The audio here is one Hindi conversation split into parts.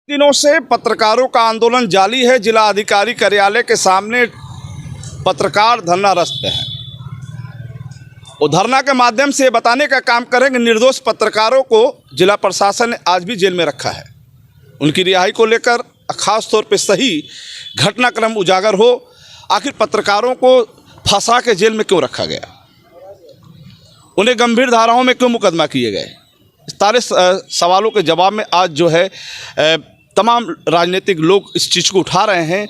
दिनों से पत्रकारों का आंदोलन जारी है। जिला अधिकारी कार्यालय के सामने पत्रकार धरनारत हैं। वो धरना के माध्यम से बताने का काम करेंगे निर्दोष पत्रकारों को जिला प्रशासन ने आज भी जेल में रखा है। उनकी रिहाई को लेकर खास तौर पे सही घटनाक्रम उजागर हो। आखिर पत्रकारों को फंसा के जेल में क्यों रखा गया, उन्हें गंभीर धाराओं में क्यों मुकदमा किए गए, इस सारे सवालों के जवाब में आज जो है तमाम राजनीतिक लोग इस चीज़ को उठा रहे हैं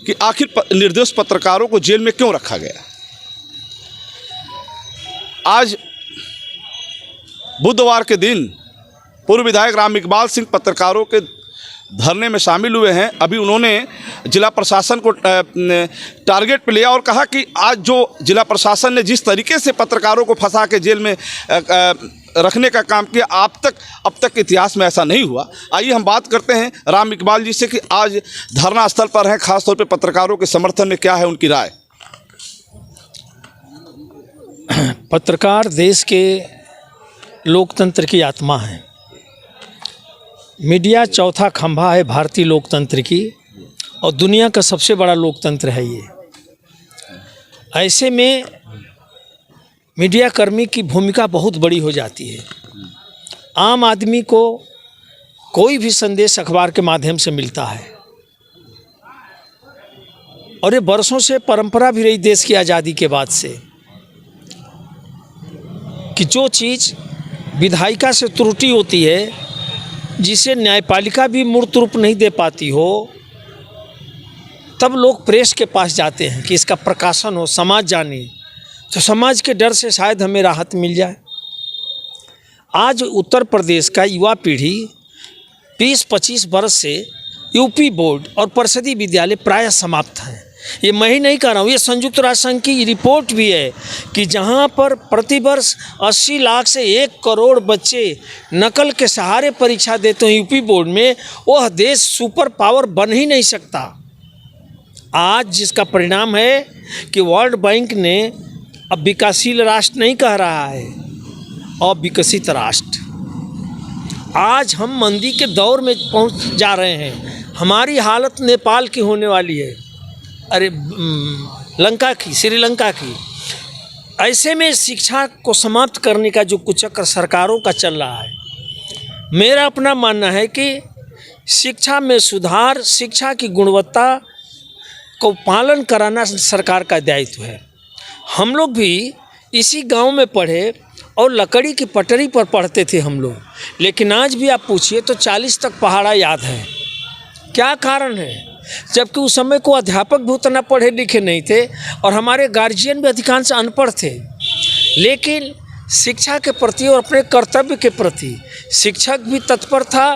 कि आखिर निर्दोष पत्रकारों को जेल में क्यों रखा गया। आज बुधवार के दिन पूर्व विधायक राम इकबाल सिंह पत्रकारों के धरने में शामिल हुए हैं। अभी उन्होंने जिला प्रशासन को टारगेट पे लिया और कहा कि आज जो जिला प्रशासन ने जिस तरीके से पत्रकारों को फंसा के जेल में रखने का काम किया, अब तक इतिहास में ऐसा नहीं हुआ। आइए हम बात करते हैं राम इकबाल जी से कि आज धरना स्थल पर हैं, खासतौर पे पत्रकारों के समर्थन में क्या है उनकी राय। पत्रकार देश के लोकतंत्र की आत्मा है। मीडिया चौथा खंभा है भारतीय लोकतंत्र की और दुनिया का सबसे बड़ा लोकतंत्र है ये। ऐसे में मीडिया कर्मी की भूमिका बहुत बड़ी हो जाती है। आम आदमी को कोई भी संदेश अखबार के माध्यम से मिलता है और ये बरसों से परंपरा भी रही देश की आज़ादी के बाद से कि जो चीज़ विधायिका से त्रुटि होती है, जिसे न्यायपालिका भी मूर्त रूप नहीं दे पाती हो, तब लोग प्रेस के पास जाते हैं कि इसका प्रकाशन हो, समाज जाने। तो समाज के डर से शायद हमें राहत मिल जाए। आज उत्तर प्रदेश का युवा पीढ़ी 20-25 वर्ष से यूपी बोर्ड और परिषदीय विद्यालय प्रायः समाप्त हैं। ये मैं ही नहीं कह रहा हूँ, ये संयुक्त राष्ट्र संघ की रिपोर्ट भी है कि जहाँ पर प्रतिवर्ष 80 लाख से 1 करोड़ बच्चे नकल के सहारे परीक्षा देते हैं यूपी बोर्ड में, वह देश सुपर पावर बन ही नहीं सकता। आज जिसका परिणाम है कि वर्ल्ड बैंक ने अब विकासशील राष्ट्र नहीं कह रहा है, अब विकसित राष्ट्र। आज हम मंदी के दौर में पहुँच जा रहे हैं। हमारी हालत नेपाल की होने वाली है, अरे लंका की, श्रीलंका की। ऐसे में शिक्षा को समाप्त करने का जो कुचक्र सरकारों का चल रहा है, मेरा अपना मानना है कि शिक्षा में सुधार, शिक्षा की गुणवत्ता को पालन कराना सरकार का दायित्व है। हम लोग भी इसी गांव में पढ़े और लकड़ी की पटरी पर पढ़ते थे हम लोग, लेकिन आज भी आप पूछिए तो 40 तक पहाड़ा याद है। क्या कारण है? जबकि उस समय को अध्यापक भी उतना पढ़े लिखे नहीं थे और हमारे गार्जियन भी अधिकांश अनपढ़ थे, लेकिन शिक्षा के प्रति और अपने कर्तव्य के प्रति शिक्षक भी तत्पर था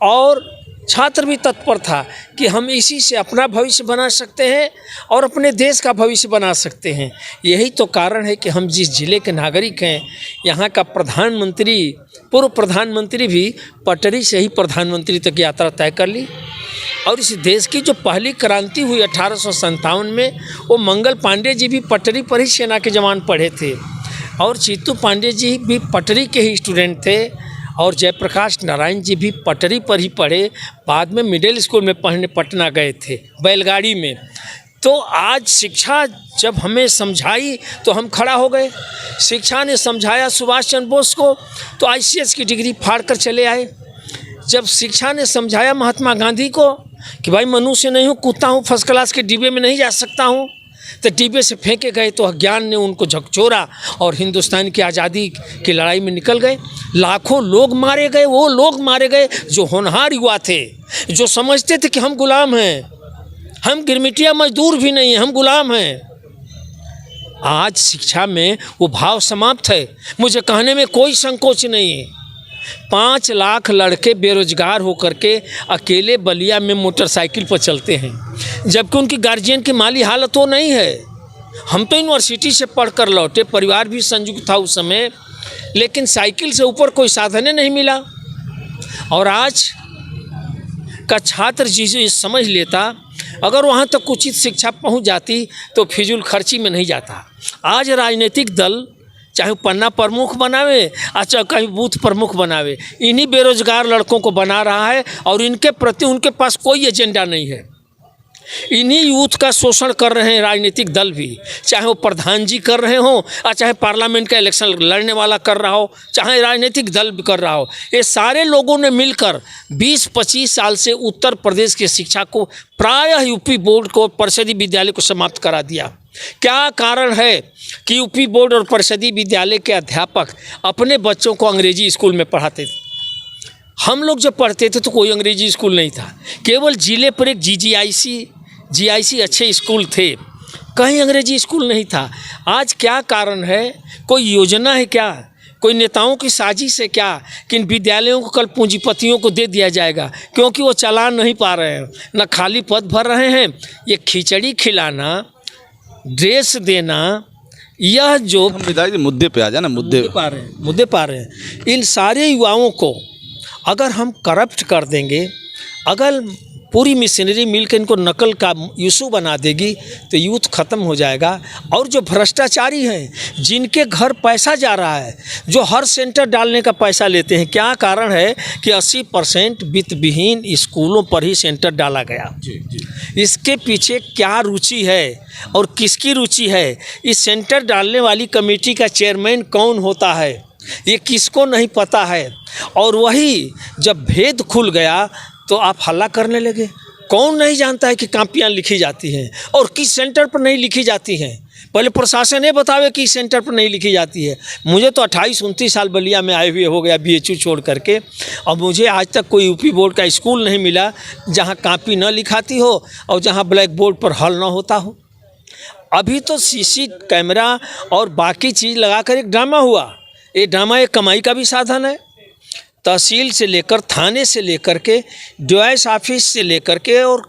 और छात्र भी तत्पर था कि हम इसी से अपना भविष्य बना सकते हैं और अपने देश का भविष्य बना सकते हैं। यही तो कारण है कि हम जिस जिले के नागरिक हैं, यहाँ का प्रधानमंत्री, पूर्व प्रधानमंत्री भी पटरी से ही प्रधानमंत्री तक यात्रा तय कर ली। और इस देश की जो पहली क्रांति हुई 1857 में, वो मंगल पांडे जी भी पटरी पर ही सेना के जवान पढ़े थे और चीतू पांडे जी भी पटरी के ही स्टूडेंट थे और जयप्रकाश नारायण जी भी पटरी पर ही पढ़े। बाद में मिडिल स्कूल में पढ़ने पटना गए थे बैलगाड़ी में। तो आज शिक्षा जब हमें समझाई तो हम खड़ा हो गए। शिक्षा ने समझाया सुभाष चंद्र बोस को तो ICS की डिग्री फाड़ कर चले आए। जब शिक्षा ने समझाया महात्मा गांधी को कि भाई मनुष्य नहीं हूँ, कुत्ता हूँ, फर्स्ट क्लास के डिब्बे में नहीं जा सकता हूँ, तो डिब्बे से फेंके गए तो अज्ञान ने उनको झकझोरा और हिंदुस्तान की आज़ादी की लड़ाई में निकल गए। लाखों लोग मारे गए, वो लोग मारे गए जो होनहार युवा थे, जो समझते थे कि हम गुलाम हैं, हम गिरमिटिया मजदूर भी नहीं हैं, हम गुलाम हैं। आज शिक्षा में वो भाव समाप्त है। मुझे कहने में कोई संकोच नहीं है। 5 लाख लड़के बेरोजगार होकर के अकेले बलिया में मोटरसाइकिल पर चलते हैं, जबकि उनकी गार्जियन की माली हालत वो नहीं है। हम तो यूनिवर्सिटी से पढ़कर लौटे, परिवार भी संयुक्त था उस समय, लेकिन साइकिल से ऊपर कोई साधन नहीं मिला। और आज का छात्र जी समझ लेता, अगर वहाँ तक उचित शिक्षा पहुँच जाती तो फिजूल खर्ची में नहीं जाता। आज राजनीतिक दल चाहे वो पन्ना प्रमुख बनावे चाहे कहीं बूथ प्रमुख बनावे, इन्हीं बेरोजगार लड़कों को बना रहा है और इनके प्रति उनके पास कोई एजेंडा नहीं है। इन्हीं यूथ का शोषण कर रहे हैं राजनीतिक दल भी, चाहे वो प्रधान जी कर रहे हों और चाहे पार्लियामेंट का इलेक्शन लड़ने वाला कर रहा हो, चाहे राजनीतिक दल भी कर रहा हो। ये सारे लोगों ने मिलकर 20-25 साल से उत्तर प्रदेश की शिक्षा को प्रायः यूपी बोर्ड को, परिषदीय विद्यालय को समाप्त करा दिया। क्या कारण है कि यूपी बोर्ड और परिषदीय विद्यालय के अध्यापक अपने बच्चों को अंग्रेजी स्कूल में पढ़ाते थे? हम लोग जब पढ़ते थे तो कोई अंग्रेजी स्कूल नहीं था, केवल जिले पर एक जीआईसी अच्छे स्कूल थे, कहीं अंग्रेजी स्कूल नहीं था। आज क्या कारण है? कोई योजना है क्या? कोई नेताओं की साजिश है क्या कि इन विद्यालयों को कल पूंजीपतियों को दे दिया जाएगा क्योंकि वो चला नहीं पा रहे हैं, न खाली पद भर रहे हैं। ये खिचड़ी खिलाना, ड्रेस देना, यह जो हम विधायक मुद्दे पे आ जाए ना, मुद्दे पा रहे हैं, इन सारे युवाओं को अगर हम करप्ट कर देंगे, अगर पूरी मशीनरी मिलकर इनको नकल का इशू बना देगी तो यूथ ख़त्म हो जाएगा। और जो भ्रष्टाचारी हैं, जिनके घर पैसा जा रहा है, जो हर सेंटर डालने का पैसा लेते हैं, क्या कारण है कि 80% वित्त विहीन स्कूलों पर ही सेंटर डाला गया? इसके पीछे क्या रुचि है और किसकी रुचि है? इस सेंटर डालने वाली कमेटी का चेयरमैन कौन होता है, ये किसको नहीं पता है। और वही जब भेद खुल गया तो आप हल्ला करने लगे। कौन नहीं जानता है कि कापियाँ लिखी जाती हैं और किस सेंटर पर नहीं लिखी जाती हैं? पहले प्रशासन ये बतावे कि सेंटर पर नहीं लिखी जाती है। मुझे तो 28-29 साल बलिया में आए हुए हो गया बीएचयू छोड़ करके, और मुझे आज तक कोई यूपी बोर्ड का स्कूल नहीं मिला जहाँ कापी न लिखाती हो और जहाँ ब्लैक बोर्ड पर हल न होता हो। अभी तो सीसी कैमरा और बाकी चीज़ लगाकर एक ड्रामा हुआ। ये ड्रामा एक कमाई का भी साधन है। तहसील से लेकर, थाने से लेकर के, डीआईएस ऑफिस से लेकर के और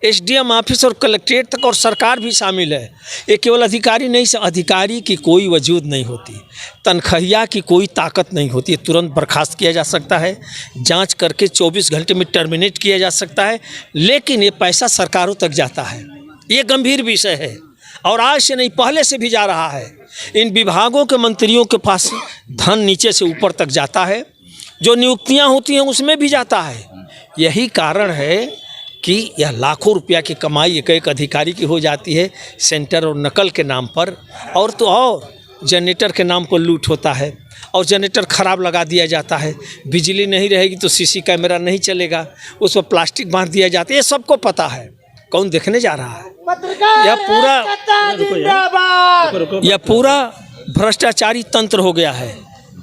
एसडीएम ऑफिस और कलेक्ट्रेट तक, और सरकार भी शामिल है। ये केवल अधिकारी नहीं, अधिकारी की कोई वजूद नहीं होती, तनख्वाहिया की कोई ताकत नहीं होती। तुरंत बर्खास्त किया जा सकता है, जांच करके 24 घंटे में टर्मिनेट किया जा सकता है, लेकिन ये पैसा सरकारों तक जाता है। ये गंभीर विषय है और आज से नहीं, पहले से भी जा रहा है। इन विभागों के मंत्रियों के पास धन नीचे से ऊपर तक जाता है, जो नियुक्तियां होती हैं उसमें भी जाता है। यही कारण है कि यह लाखों रुपया की कमाई एक अधिकारी की हो जाती है सेंटर और नकल के नाम पर। और तो और जनरेटर के नाम पर लूट होता है और जनरेटर ख़राब लगा दिया जाता है। बिजली नहीं रहेगी तो सीसी कैमरा नहीं चलेगा, उस पर प्लास्टिक बांध दिया जाता है। ये सबको पता है, कौन देखने जा रहा है? यह पूरा भ्रष्टाचारी तंत्र हो गया है।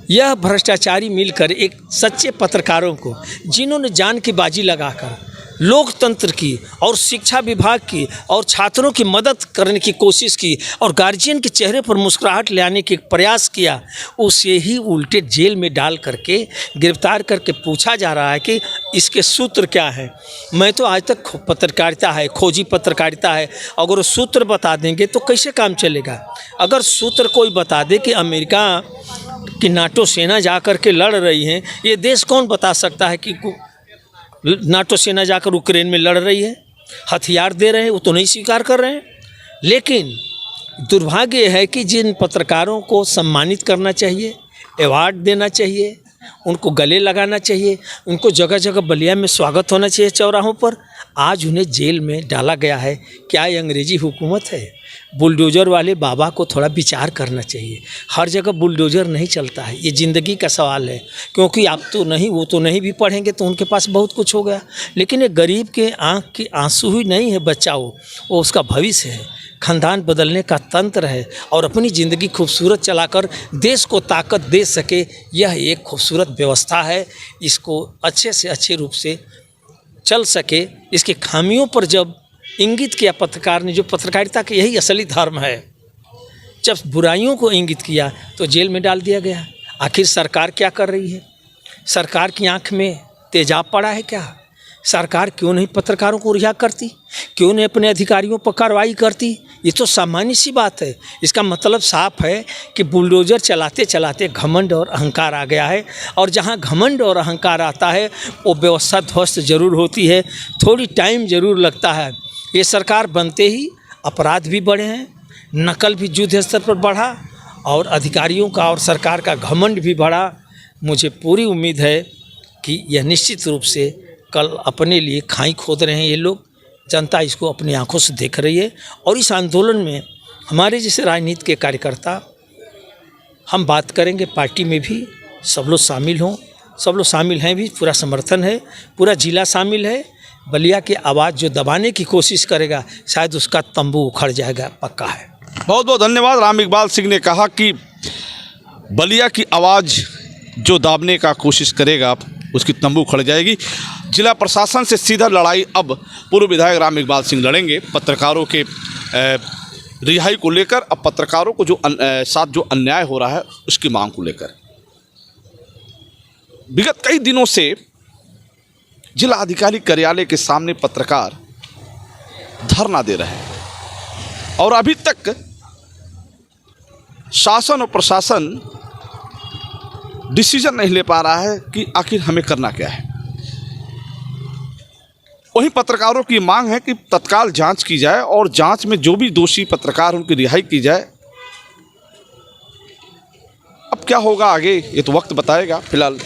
यह भ्रष्टाचारी मिलकर एक सच्चे पत्रकारों को, जिन्होंने जान की बाजी लगाकर लोकतंत्र की और शिक्षा विभाग की और छात्रों की मदद करने की कोशिश की और गार्जियन के चेहरे पर मुस्कुराहट लाने के प्रयास किया, उसे ही उल्टे जेल में डाल करके गिरफ्तार करके पूछा जा रहा है कि इसके सूत्र क्या है। मैं तो आज तक पत्रकारिता है, खोजी पत्रकारिता है, अगर सूत्र बता देंगे तो कैसे काम चलेगा? अगर सूत्र कोई बता दे कि अमेरिका की नाटो सेना जा कर के लड़ रही है, ये देश कौन बता सकता है कि नाटो सेना जाकर यूक्रेन में लड़ रही है, हथियार दे रहे हैं? वो तो नहीं स्वीकार कर रहे हैं। लेकिन दुर्भाग्य है कि जिन पत्रकारों को सम्मानित करना चाहिए, अवार्ड देना चाहिए, उनको गले लगाना चाहिए, उनको जगह जगह बलिया में स्वागत होना चाहिए चौराहों पर, आज उन्हें जेल में डाला गया है। क्या ये अंग्रेजी हुकूमत है? बुलडोज़र वाले बाबा को थोड़ा विचार करना चाहिए। हर जगह बुलडोज़र नहीं चलता है, ये ज़िंदगी का सवाल है। क्योंकि आप तो नहीं, वो तो नहीं भी पढ़ेंगे तो उनके पास बहुत कुछ हो गया, लेकिन एक गरीब के आँख के आंसू ही नहीं है बच्चा, वो उसका भविष्य है, खानदान बदलने का तंत्र है और अपनी ज़िंदगी खूबसूरत चलाकर देश को ताकत दे सके, यह एक खूबसूरत व्यवस्था है। इसको अच्छे से अच्छे रूप से चल सके, इसके खामियों पर जब इंगित किया पत्रकार ने, जो पत्रकारिता का यही असली धर्म है, जब बुराइयों को इंगित किया तो जेल में डाल दिया गया। आखिर सरकार क्या कर रही है? सरकार की आंख में तेजाब पड़ा है क्या? सरकार क्यों नहीं पत्रकारों को रिहा करती? क्यों नहीं अपने अधिकारियों पर कार्रवाई करती? ये तो सामान्य सी बात है। इसका मतलब साफ है कि बुलडोज़र चलाते चलाते घमंड और अहंकार आ गया है, और जहाँ घमंड और अहंकार आता है वो व्यवस्था ध्वस्त जरूर होती है, थोड़ी टाइम ज़रूर लगता है। ये सरकार बनते ही अपराध भी बढ़े हैं, नकल भी युद्ध स्तर पर बढ़ा और अधिकारियों का और सरकार का घमंड भी बढ़ा। मुझे पूरी उम्मीद है कि यह निश्चित रूप से कल अपने लिए खाई खोद रहे हैं ये लोग। जनता इसको अपनी आंखों से देख रही है और इस आंदोलन में हमारे जैसे राजनीति के कार्यकर्ता हम बात करेंगे। पार्टी में भी सब लोग शामिल हों, सब लोग शामिल हैं भी, पूरा समर्थन है, पूरा जिला शामिल है। बलिया की आवाज़ जो दबाने की कोशिश करेगा शायद उसका तंबू उखड़ जाएगा, पक्का है। बहुत बहुत धन्यवाद। राम इकबाल सिंह ने कहा कि बलिया की आवाज़ जो दाबने का कोशिश करेगा उसकी तंबू उखड़ जाएगी। जिला प्रशासन से सीधा लड़ाई अब पूर्व विधायक राम इकबाल सिंह लड़ेंगे पत्रकारों के रिहाई को लेकर। अब पत्रकारों को जो साथ जो अन्याय हो रहा है उसकी मांग को लेकर विगत कई दिनों से जिला अधिकारी कार्यालय के सामने पत्रकार धरना दे रहे हैं और अभी तक शासन और प्रशासन डिसीजन नहीं ले पा रहा है कि आखिर हमें करना क्या है। वहीं पत्रकारों की मांग है कि तत्काल जांच की जाए और जांच में जो भी दोषी पत्रकार उनकी रिहाई की जाए। अब क्या होगा आगे ये तो वक्त बताएगा। फिलहाल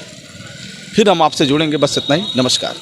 फिर हम आपसे जुड़ेंगे। बस इतना ही। नमस्कार।